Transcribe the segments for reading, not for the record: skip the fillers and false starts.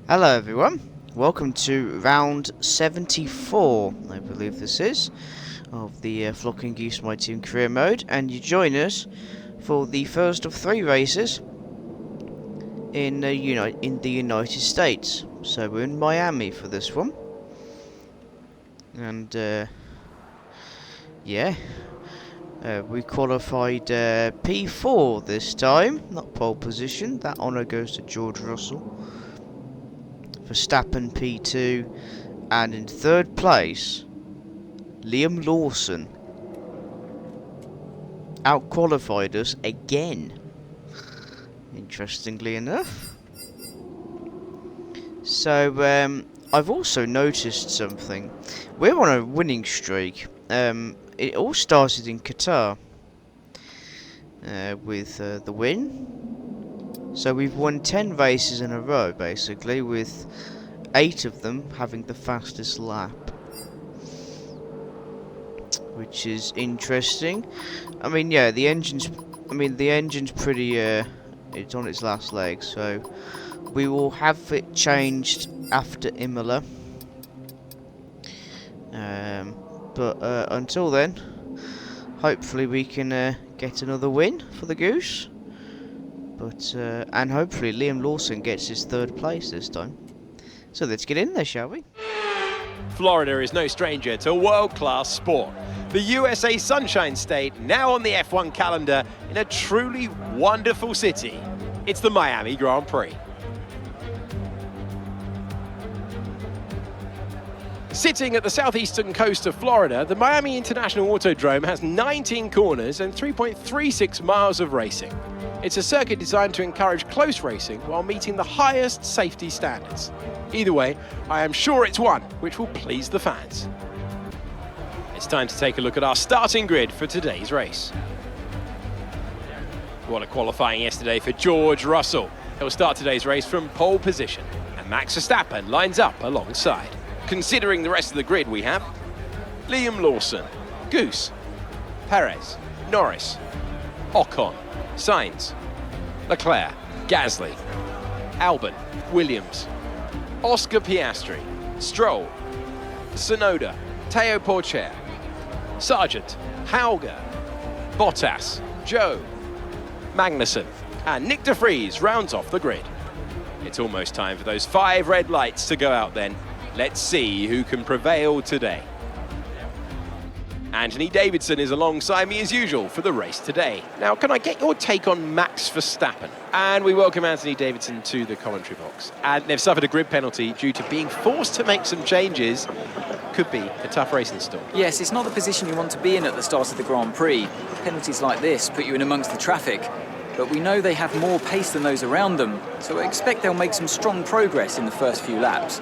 Hello everyone, welcome to round 74, I believe this is, of the Flocking Geese My Team career mode, and you join us for the first of 3 races in the United States. So we're in Miami for this one, and we qualified P4 this time, not pole position. That honour goes to George Russell. Verstappen P2, and in 3rd place, Liam Lawson outqualified us again, interestingly enough. So I've also noticed something. We're on a winning streak. It all started in Qatar with the win. So we've won 10 races in a row, basically, with 8 of them having the fastest lap, which is interesting. I mean, yeah, the engine's pretty. It's on its last leg, so we will have it changed after Imola. But until then, hopefully we can get another win for the Goose. But and hopefully Liam Lawson gets his 3rd place this time. So let's get in there, shall we? Florida is no stranger to world-class sport. The USA Sunshine State now on the F1 calendar in a truly wonderful city. It's the Miami Grand Prix. Sitting at the southeastern coast of Florida, the Miami International Autodrome has 19 corners and 3.36 miles of racing. It's a circuit designed to encourage close racing while meeting the highest safety standards. Either way, I am sure it's one which will please the fans. It's time to take a look at our starting grid for today's race. What a qualifying yesterday for George Russell. He'll start today's race from pole position, and Max Verstappen lines up alongside. Considering the rest of the grid, we have Liam Lawson, Goose, Perez, Norris, Ocon, Sainz, Leclerc, Gasly, Albon, Williams, Oscar Piastri, Stroll, Tsunoda, Teo Porcher, Sargent, Hauger, Bottas, Joe, Magnussen, and Nick de Vries rounds off the grid. It's almost time for those 5 red lights to go out then. Let's see who can prevail today. Anthony Davidson is alongside me as usual for the race today. Now, can I get your take on Max Verstappen? And we welcome Anthony Davidson to the commentary box. And they've suffered a grid penalty due to being forced to make some changes. Could be a tough racing stall. Yes, it's not the position you want to be in at the start of the Grand Prix. Penalties like this put you in amongst the traffic. But we know they have more pace than those around them, so I expect they'll make some strong progress in the first few laps.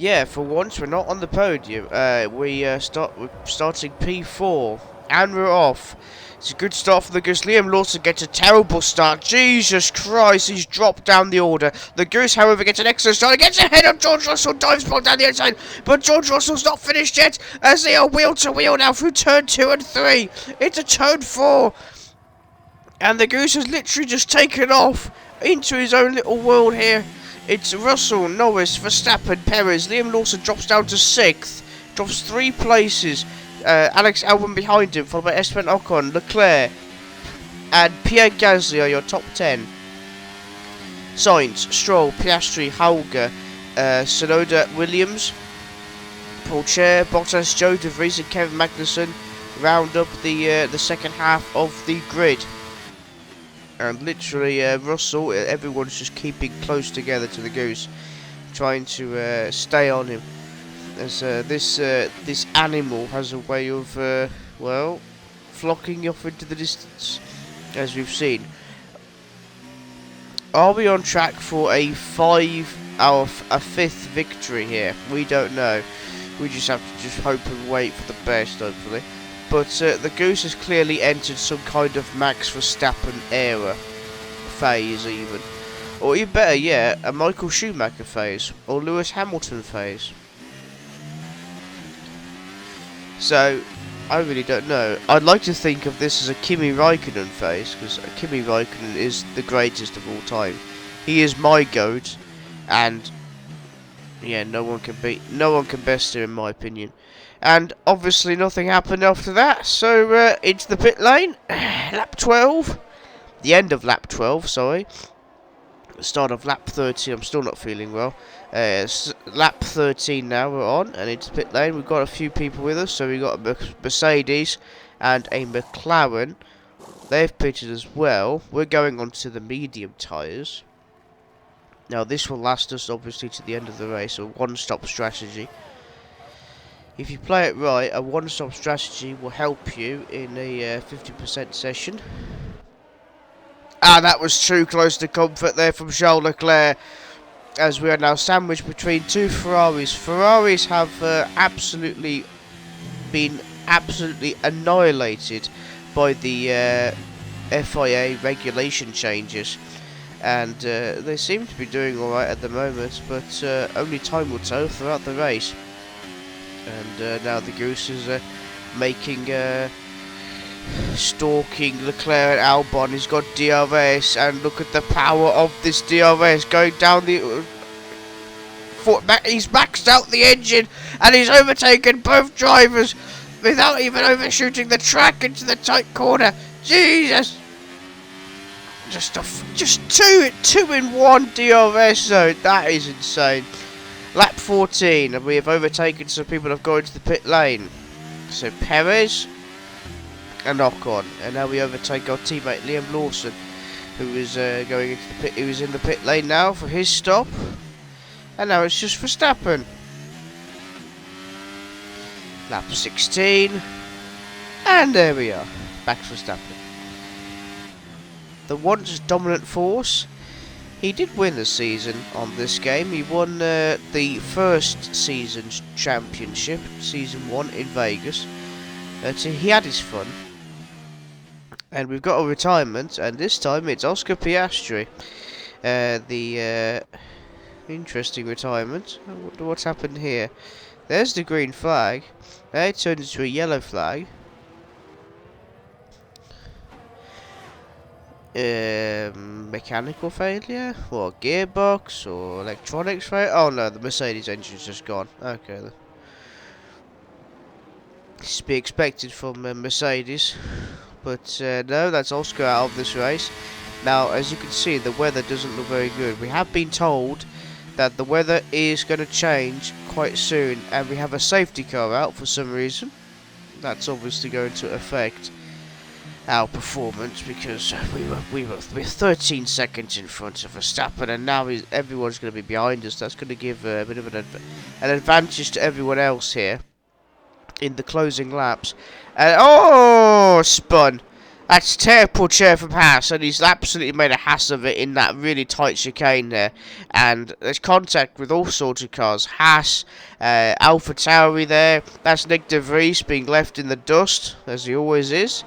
Yeah, for once we're not on the podium. We're starting P4, and we're off. It's a good start for the Goose. Liam Lawson gets a terrible start. Jesus Christ, he's dropped down the order. The Goose, however, gets an excellent start. He gets ahead of George Russell, dives bomb down the outside. But George Russell's not finished yet, as they are wheel to wheel now through turn 2 and 3. Into turn 4. And the Goose has literally just taken off into his own little world here. It's Russell, Norris, Verstappen, Perez. Liam Lawson drops down to 6th. Drops 3 places. Alex Albon behind him, followed by Esteban Ocon, Leclerc, and Pierre Gasly are your top 10. Sainz, Stroll, Piastri, Hauger, Tsunoda, Williams, Porcher, Bottas, Joe de Vries, and Kevin Magnussen round up the second half of the grid. And literally, Russell, everyone's just keeping close together to the Goose, trying to stay on him. As this animal has a way of, well, flocking off into the distance, as we've seen. Are we on track for a 5th victory here? We don't know. We just have to just hope and wait for the best, hopefully. But the Goose has clearly entered some kind of Max Verstappen era phase, even. Or even better yet, a Michael Schumacher phase, or Lewis Hamilton phase. So, I really don't know. I'd like to think of this as a Kimi Raikkonen phase, because Kimi Raikkonen is the greatest of all time. He is my GOAT, and yeah, no one can best him in my opinion. And obviously nothing happened after that, so into the pit lane, lap 12, the end of lap 12, sorry. The start of lap 13, I'm still not feeling well. Lap 13 now, we're on, and into the pit lane. We've got a few people with us, so we've got a Mercedes and a McLaren. They've pitted as well. We're going on to the medium tyres. Now this will last us obviously to the end of the race, a one-stop strategy. If you play it right, a one-stop strategy will help you in a 50% session. Ah, that was too close to comfort there from Charles Leclerc, as we are now sandwiched between two Ferraris. Ferraris have been absolutely annihilated by the FIA regulation changes, and they seem to be doing alright at the moment, but only time will tell throughout the race. And now the Goose is stalking Leclerc and Albon. He's got DRS, and look at the power of this DRS going down the he's maxed out the engine, and he's overtaken both drivers without even overshooting the track into the tight corner. Jesus! Just two in one DRS zone. That is insane. Lap 14, and we have overtaken some people that have gone into the pit lane. So Perez and Ocon, and now we overtake our teammate Liam Lawson, who is going into the pit. Who is in the pit lane now for his stop, and now it's just Verstappen. Lap 16, and there we are, back to Verstappen. The once dominant force. He did win the season on this game. He won the first season's championship, season 1 in Vegas. So he had his fun. And we've got a retirement, and this time it's Oscar Piastri. The interesting retirement. I wonder what's happened here. There's the green flag. Now it turned into a yellow flag. Mechanical failure, or gearbox, or electronics failure. Oh no, the Mercedes engine's just gone. Okay then. This is to be expected from Mercedes, but no, that's Oscar out of this race. Now, as you can see, the weather doesn't look very good. We have been told that the weather is going to change quite soon, and we have a safety car out for some reason. That's obviously going to affect our performance, because we were 13 seconds in front of Verstappen, and now everyone's going to be behind us. That's going to give a bit of an advantage to everyone else here in the closing laps. And oh, spun! That's terrible chair from Haas, and he's absolutely made a hass of it in that really tight chicane there. And there's contact with all sorts of cars. Haas, AlphaTauri there. That's Nick De Vries being left in the dust, as he always is.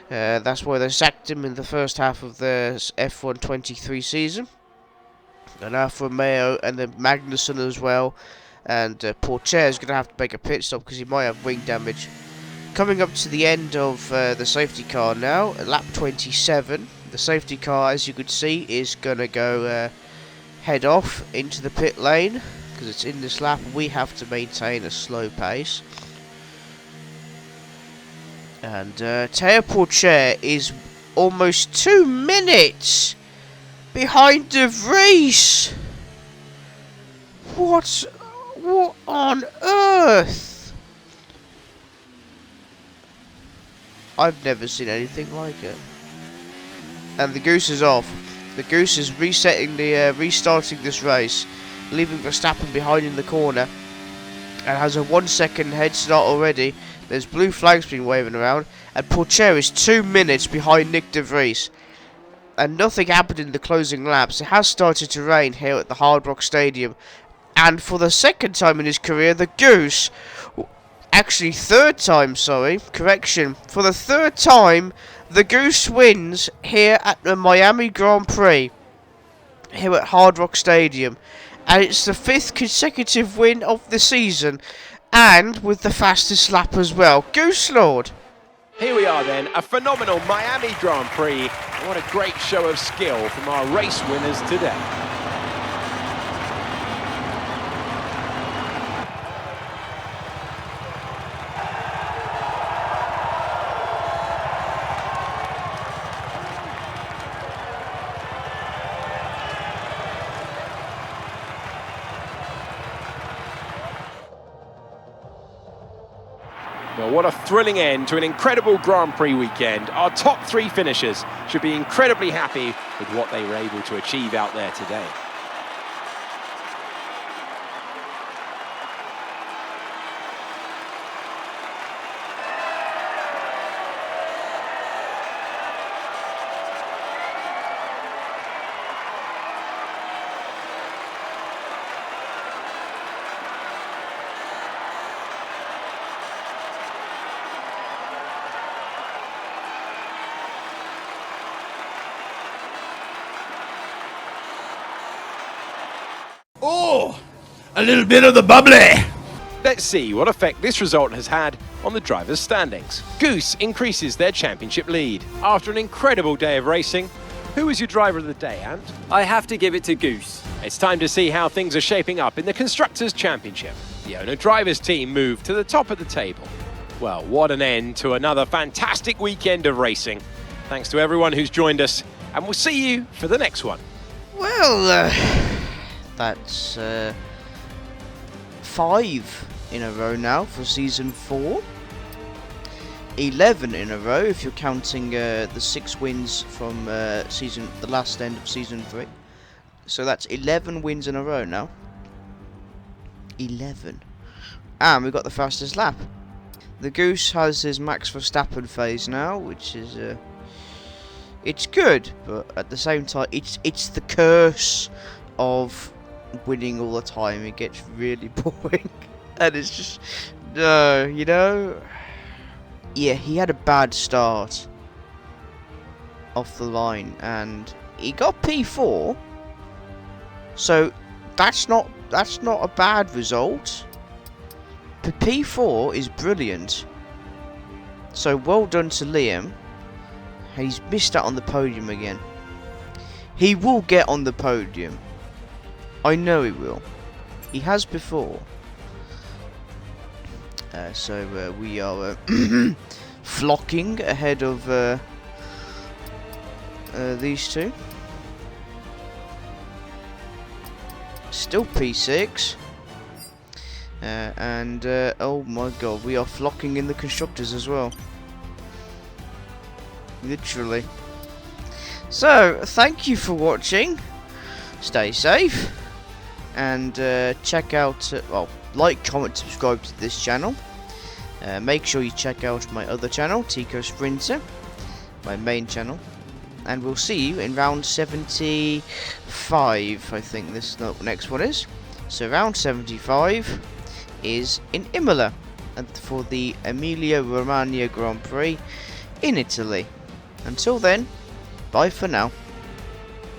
That's why they sacked him in the first half of the F123 season. And Alfa Romeo, and then Magnussen as well. And Pourchaire is going to have to make a pit stop because he might have wing damage. Coming up to the end of the safety car now, at lap 27. The safety car, as you can see, is going to go head off into the pit lane, because it's in this lap. We have to maintain a slow pace. And Théo Pourchaire is almost 2 minutes behind De Vries. What on earth? I've never seen anything like it. And the Goose is off. The Goose is restarting this race, leaving Verstappen behind in the corner, and has a 1 second head start already. There's blue flags being waving around, and Pourchaire is 2 minutes behind Nick De Vries. And nothing happened in the closing laps. It has started to rain here at the Hard Rock Stadium, and for the second time in his career, the Goose, actually third time, sorry, correction, for the third time, the Goose wins here at the Miami Grand Prix, here at Hard Rock Stadium. And it's the 5th consecutive win of the season, and with the fastest lap as well. Goose Lord! Here we are then, a phenomenal Miami Grand Prix. What a great show of skill from our race winners today. Well, what a thrilling end to an incredible Grand Prix weekend. Our top 3 finishers should be incredibly happy with what they were able to achieve out there today. Oh, a little bit of the bubbly. Let's see what effect this result has had on the drivers' standings. Goose increases their championship lead. After an incredible day of racing, who was your driver of the day, Ant? I have to give it to Goose. It's time to see how things are shaping up in the Constructors' Championship. The owner-drivers team moved to the top of the table. Well, what an end to another fantastic weekend of racing. Thanks to everyone who's joined us, and we'll see you for the next one. Well, that's 5 in a row now for season 4. 11 in a row if you're counting the 6 wins from the last end of season 3. So that's 11 wins in a row now. 11. And we've got the fastest lap. The Goose has his Max Verstappen phase now, which is it's good, but at the same time it's the curse of winning all the time. It gets really boring, and it's just no, you know. Yeah, he had a bad start off the line, and he got P4. So that's not a bad result. But P4 is brilliant. So well done to Liam. He's missed out on the podium again. He will get on the podium. I know he will. He has before. So we are flocking ahead of these two. Still P6. And oh my god, we are flocking in the constructors as well. Literally. So, thank you for watching. Stay safe. And check out, well, like, comment, subscribe to this channel. Make sure you check out my other channel, Tico Sprinter, my main channel. And we'll see you in round 75, I think this next one is. So round 75 is in Imola, and for the Emilia-Romagna Grand Prix in Italy. Until then, bye for now.